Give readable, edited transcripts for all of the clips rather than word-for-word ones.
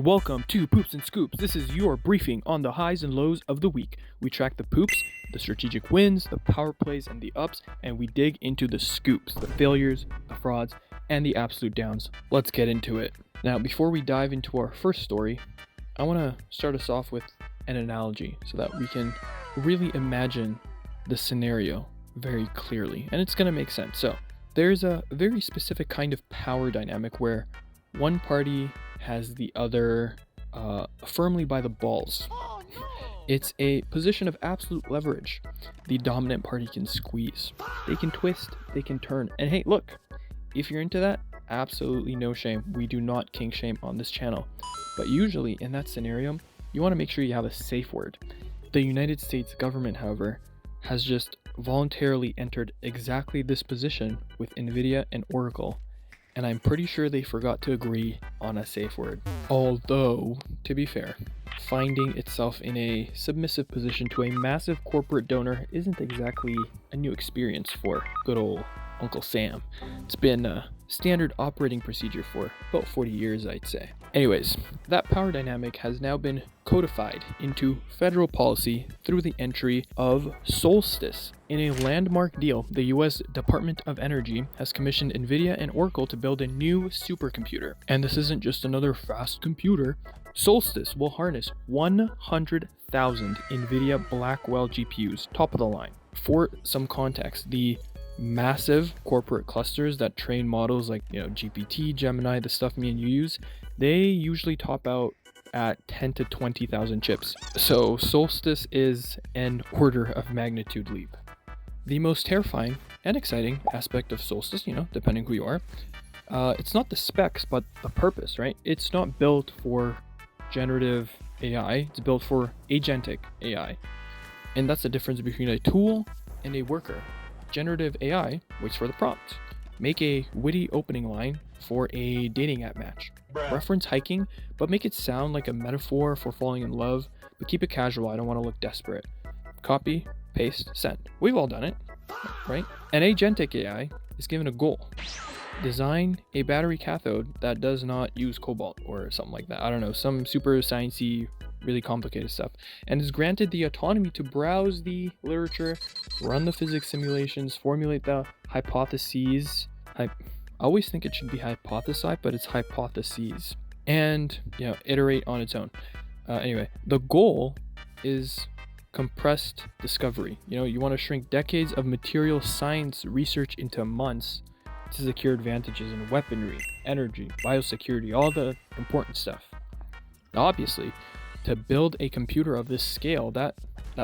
welcome to Poops and Scoops. This is your briefing on the highs and lows of the week. We track the poops, the strategic wins, the power plays, and the ups, and we dig into the scoops, the failures, the frauds, and the absolute downs. Let's get into it. Now, before we dive into our first story, I want to start us off with an analogy so that we can really imagine the scenario very clearly, and it's going to make sense. So, there's a very specific kind of power dynamic where one party has the other firmly by the balls. It's a position of absolute leverage. The dominant party can squeeze, they can twist, they can turn. And hey, look, if you're into that, absolutely no shame. We do not kink shame on this channel. But usually in that scenario, you want to make sure you have a safe word. The United States government, however, has just voluntarily entered exactly this position with NVIDIA and Oracle, and I'm pretty sure they forgot to agree on a safe word. Although, to be fair, finding itself in a submissive position to a massive corporate donor isn't exactly a new experience for good old Uncle Sam. It's been a standard operating procedure for about 40 years, I'd say. Anyways, that power dynamic has now been codified into federal policy through the entry of Solstice. In a landmark deal, the US Department of Energy has commissioned NVIDIA and Oracle to build a new supercomputer. And this isn't just another fast computer. Solstice will harness 100,000 NVIDIA Blackwell GPUs, top of the line. For some context, the massive corporate clusters that train models like GPT, Gemini, the stuff me and you use, they usually top out at 10 to 20,000 chips. So Solstice is an order of magnitude leap. The most terrifying and exciting aspect of Solstice, depending who you are, it's not the specs, but the purpose, right? It's not built for generative AI, it's built for agentic AI. And that's the difference between a tool and a worker. Generative AI waits for the prompt. Make a witty opening line for a dating app match. Reference hiking, but make it sound like a metaphor for falling in love, but keep it casual. I don't want to look desperate. Copy, paste, send. We've all done it, right? An agentic AI is given a goal. Design a battery cathode that does not use cobalt or something like that. I don't know, some super sciencey, really complicated stuff, and is granted the autonomy to browse the literature, run the physics simulations, formulate the hypotheses. I always think it should be hypothesize, but it's hypotheses, and iterate on its own. Anyway, the goal is compressed discovery. You want to shrink decades of material science research into months to secure advantages in weaponry, energy, biosecurity, all the important stuff. Now, obviously, to build a computer of this scale, that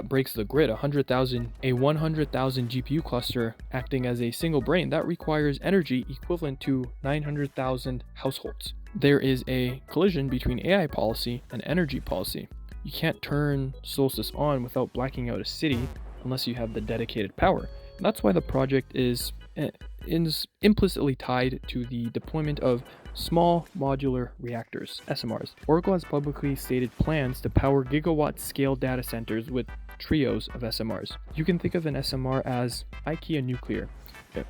breaks the grid. A 100,000 GPU cluster acting as a single brain, that requires energy equivalent to 900,000 households. There is a collision between AI policy and energy policy. You can't turn Solstice on without blacking out a city unless you have the dedicated power. And that's why the project is implicitly tied to the deployment of small modular reactors, SMRs. Oracle has publicly stated plans to power gigawatt-scale data centers with trios of SMRs. You can think of an SMR as IKEA nuclear.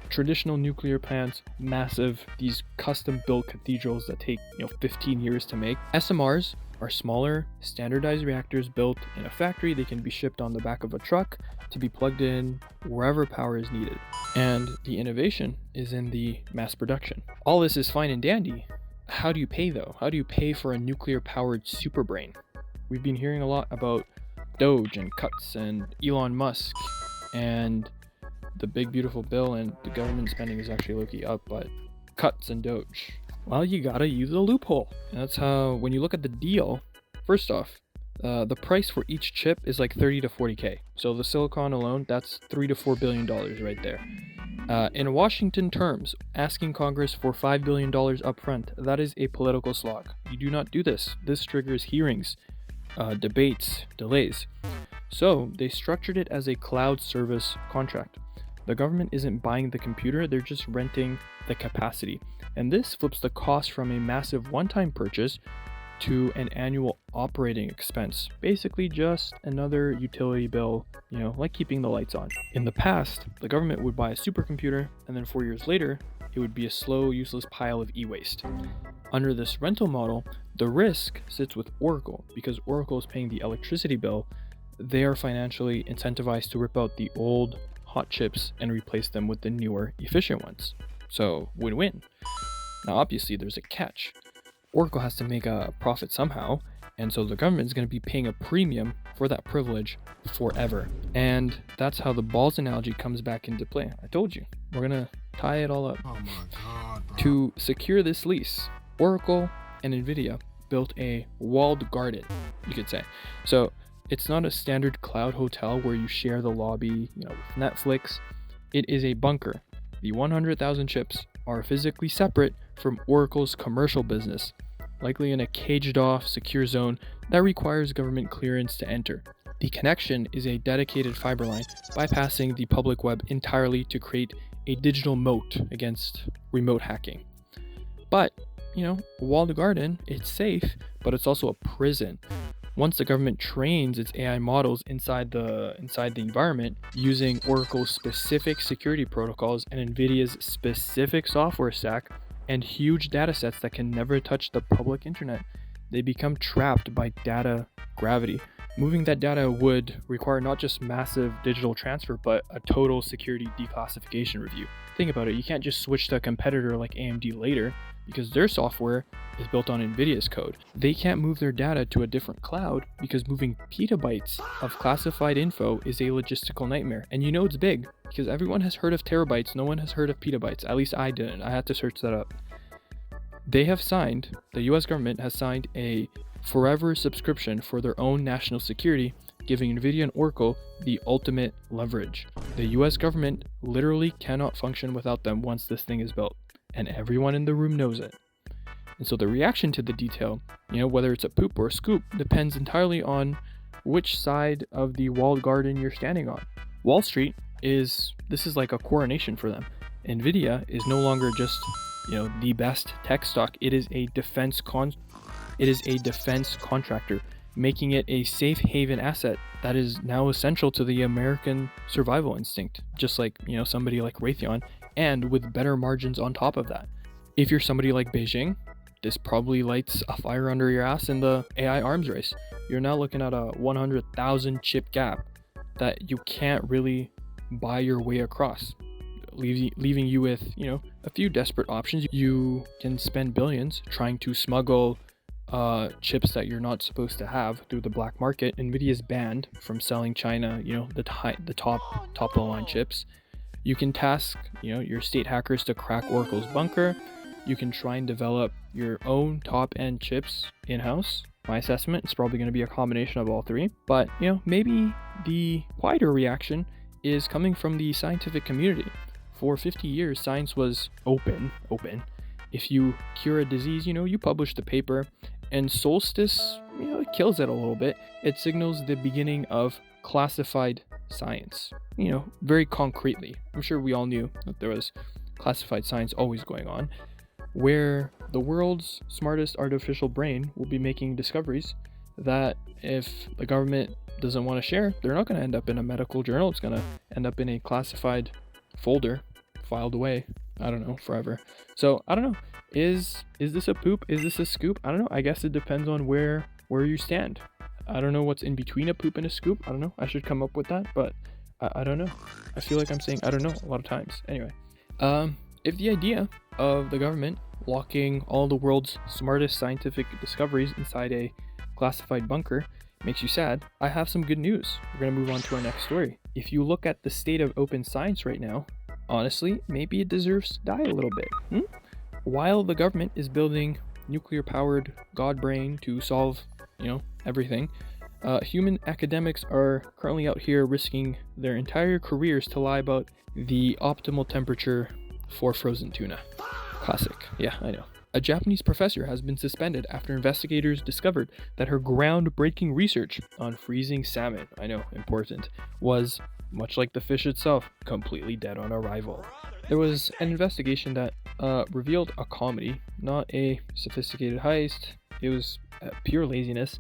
Traditional nuclear plants, massive, these custom-built cathedrals that take 15 years to make. SMRs are smaller, standardized reactors built in a factory. They can be shipped on the back of a truck to be plugged in wherever power is needed. And the innovation is in the mass production. All this is fine and dandy. How do you pay though? How do you pay for a nuclear-powered superbrain? We've been hearing a lot about Doge and cuts and Elon Musk and the big beautiful bill, and the government spending is actually low-key up, but cuts and Doge. Well, you gotta use a loophole. And that's how, when you look at the deal, first off, the price for each chip is like 30 to 40K. So the silicon alone, that's $3 to $4 billion right there. In Washington terms, asking Congress for $5 billion upfront, that is a political slog. You do not do this. This triggers hearings, debates, delays. So they structured it as a cloud service contract. The government isn't buying the computer, they're just renting the capacity. And this flips the cost from a massive one-time purchase to an annual operating expense, basically just another utility bill, like keeping the lights on. In the past, the government would buy a supercomputer, and then 4 years later, it would be a slow, useless pile of e-waste. Under this rental model, the risk sits with Oracle. Because Oracle is paying the electricity bill, they are financially incentivized to rip out the old hot chips and replace them with the newer, efficient ones. So, win-win. Now, obviously, there's a catch. Oracle has to make a profit somehow, and so the government is going to be paying a premium for that privilege forever. And that's how the balls analogy comes back into play. I told you, we're going to tie it all up. Oh my God, bro. To secure this lease, Oracle and NVIDIA built a walled garden, you could say. So it's not a standard cloud hotel where you share the lobby, with Netflix. It is a bunker. The 100,000 chips are physically separate from Oracle's commercial business, likely in a caged-off, secure zone that requires government clearance to enter. The connection is a dedicated fiber line, bypassing the public web entirely to create a digital moat against remote hacking. But, a walled garden, it's safe, but it's also a prison. Once the government trains its AI models inside the environment using Oracle's specific security protocols and NVIDIA's specific software stack and huge data sets that can never touch the public internet, they become trapped by data gravity. Moving that data would require not just massive digital transfer, but a total security declassification review. Think about it, you can't just switch to a competitor like AMD later because their software is built on NVIDIA's code. They can't move their data to a different cloud because moving petabytes of classified info is a logistical nightmare. And it's big because everyone has heard of terabytes, no one has heard of petabytes. At least I didn't. I had to search that up. The US government has signed a forever subscription for their own national security, giving NVIDIA and Oracle the ultimate leverage. The US government literally cannot function without them once this thing is built, and everyone in the room knows it. And so the reaction to the detail, whether it's a poop or a scoop, depends entirely on which side of the walled garden you're standing on. Wall Street this is like a coronation for them. NVIDIA is no longer just, the best tech stock. It is a defense contractor, making it a safe haven asset that is now essential to the American survival instinct, just like, somebody like Raytheon, and with better margins on top of that. If you're somebody like Beijing, this probably lights a fire under your ass in the AI arms race. You're now looking at a 100,000 chip gap that you can't really buy your way across, leaving you with, a few desperate options. You can spend billions trying to smuggle chips that you're not supposed to have through the black market. NVIDIA is banned from selling China, the top of the line chips. You can task, your state hackers to crack Oracle's bunker. You can try and develop your own top-end chips in-house. My assessment is probably going to be a combination of all three. But, maybe the quieter reaction is coming from the scientific community. For 50 years, science was open. If you cure a disease, you publish the paper. And Solstice, it kills it a little bit. It signals the beginning of classified science, very concretely. I'm sure we all knew that there was classified science always going on, where the world's smartest artificial brain will be making discoveries that if the government doesn't want to share, they're not going to end up in a medical journal. It's going to end up in a classified folder filed away, forever. So I don't know, is this a poop? Is this a scoop? I don't know. I guess it depends on where you stand. I don't know what's in between a poop and a scoop. I don't know. I should come up with that, but I don't know. I feel like I'm saying I don't know a lot of times. Anyway, if the idea of the government locking all the world's smartest scientific discoveries inside a classified bunker makes you sad, I have some good news. We're going to move on to our next story. If you look at the state of open science right now, honestly, maybe it deserves to die a little bit. While the government is building nuclear-powered god brain to solve, everything, human academics are currently out here risking their entire careers to lie about the optimal temperature for frozen tuna. Classic. Yeah, I know. A Japanese professor has been suspended after investigators discovered that her groundbreaking research on freezing salmon, I know, important, was, much like the fish itself, completely dead on arrival. There was an investigation that revealed a comedy, not a sophisticated heist, It was pure laziness.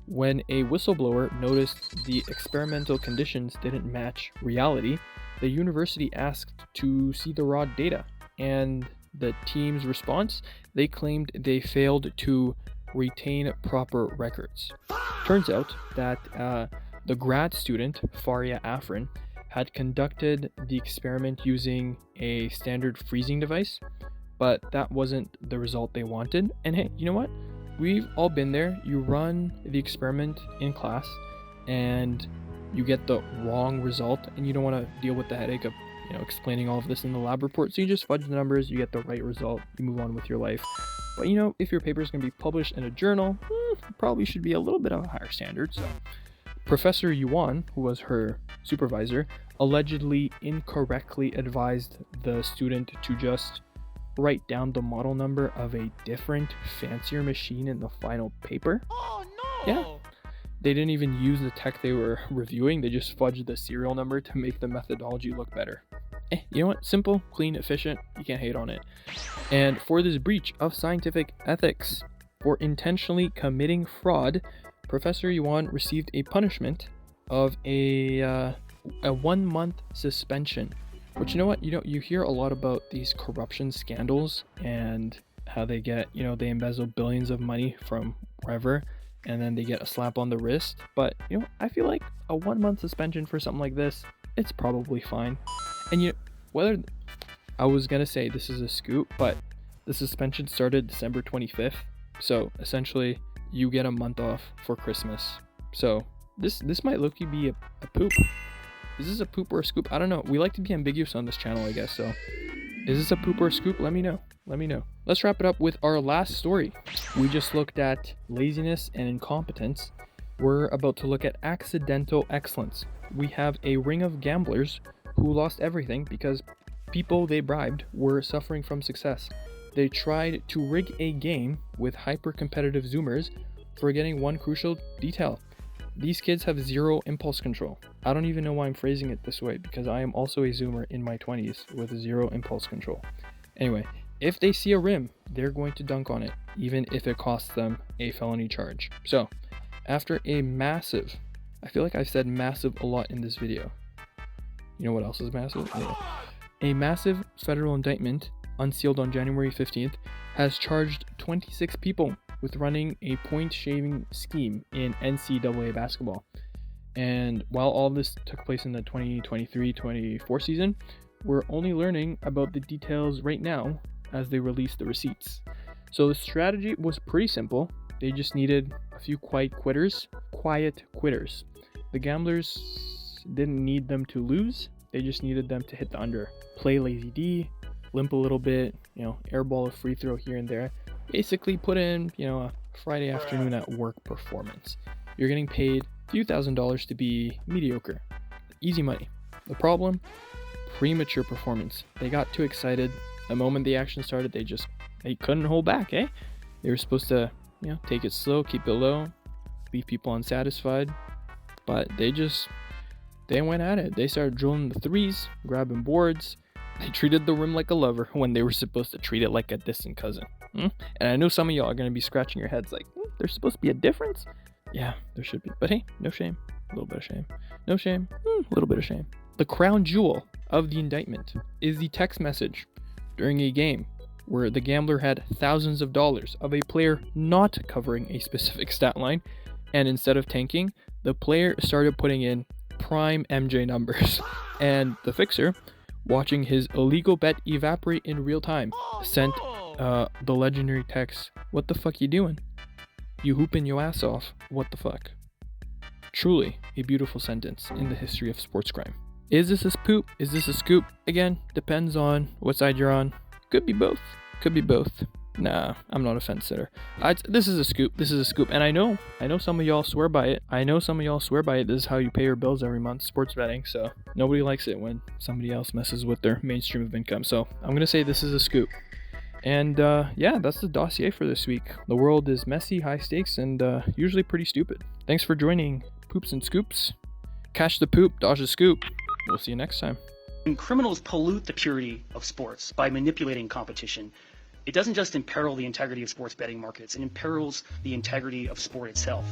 When a whistleblower noticed the experimental conditions didn't match reality, the university asked to see the raw data. And the team's response, they claimed they failed to retain proper records. Turns out that the grad student, Faria Afrin, had conducted the experiment using a standard freezing device, but that wasn't the result they wanted. And hey, you know what? We've all been there. You run the experiment in class and you get the wrong result, and you don't want to deal with the headache of explaining all of this in the lab report. So you just fudge the numbers, you get the right result, you move on with your life. But if your paper is going to be published in a journal, probably should be a little bit of a higher standard. So Professor Yuan, who was her supervisor, allegedly incorrectly advised the student to just write down the model number of a different, fancier machine in the final paper. Oh no! Yeah. They didn't even use the tech they were reviewing, they just fudged the serial number to make the methodology look better. You know what? Simple, clean, efficient, you can't hate on it. And for this breach of scientific ethics, for intentionally committing fraud, Professor Yuan received a punishment of a 1-month suspension. But you know what? You hear a lot about these corruption scandals and how they get, they embezzle billions of money from wherever, and then they get a slap on the wrist. But I feel like a 1-month suspension for something like this, it's probably fine. And whether I was gonna say this is a scoop, but the suspension started December 25th, so essentially you get a month off for Christmas. So this might low-key be a poop. Is this a poop or a scoop? I don't know. We like to be ambiguous on this channel, I guess. So is this a poop or a scoop? Let me know. Let's wrap it up with our last story. We just looked at laziness and incompetence. We're about to look at accidental excellence. We have a ring of gamblers who lost everything because people they bribed were suffering from success. They tried to rig a game with hyper-competitive Zoomers, forgetting one crucial detail. These kids have zero impulse control. I don't even know why I'm phrasing it this way, because I am also a Zoomer in my 20s with zero impulse control. Anyway, if they see a rim, they're going to dunk on it, even if it costs them a felony charge. So, after a massive, I feel like I've said massive a lot in this video. You know what else is massive? Anyway, a massive federal indictment, unsealed on January 15th, has charged 26 people with running a point-shaving scheme in NCAA basketball. And while all this took place in the 2023-24 season, we're only learning about the details right now as they release the receipts. So the strategy was pretty simple. They just needed a few quiet quitters. The gamblers didn't need them to lose. They just needed them to hit the under. Play lazy D, limp a little bit, airball a free throw here and there. Basically put in, a Friday afternoon at work performance. You're getting paid a few $1,000s to be mediocre. Easy money. The problem? Premature performance. They got too excited. The moment the action started, they couldn't hold back, eh? They were supposed to, take it slow, keep it low, leave people unsatisfied. But they went at it. They started drilling the threes, grabbing boards. They treated the rim like a lover when they were supposed to treat it like a distant cousin. And I know some of y'all are going to be scratching your heads like, there's supposed to be a difference? Yeah, there should be. But hey, no shame. A little bit of shame. No shame. A little bit of shame. The crown jewel of the indictment is the text message during a game where the gambler had thousands of dollars of a player not covering a specific stat line, and instead of tanking, the player started putting in prime MJ numbers, and the fixer, watching his illegal bet evaporate in real time, sent the legendary text, "What the fuck you doing? You hooping your ass off. What the fuck?" Truly a beautiful sentence in the history of sports crime. Is this a poop? Is this a scoop? Again, depends on what side you're on. Could be both. Nah, I'm not a fence sitter. This is a scoop. And I know some of y'all swear by it. This is how you pay your bills every month, sports betting. So nobody likes it when somebody else messes with their mainstream of income. So I'm going to say this is a scoop. And that's the dossier for this week. The world is messy, high stakes, and usually pretty stupid. Thanks for joining Poops and Scoops. Catch the poop, dodge the scoop. We'll see you next time. When criminals pollute the purity of sports by manipulating competition, It doesn't just imperil the integrity of sports betting markets, it imperils the integrity of sport itself.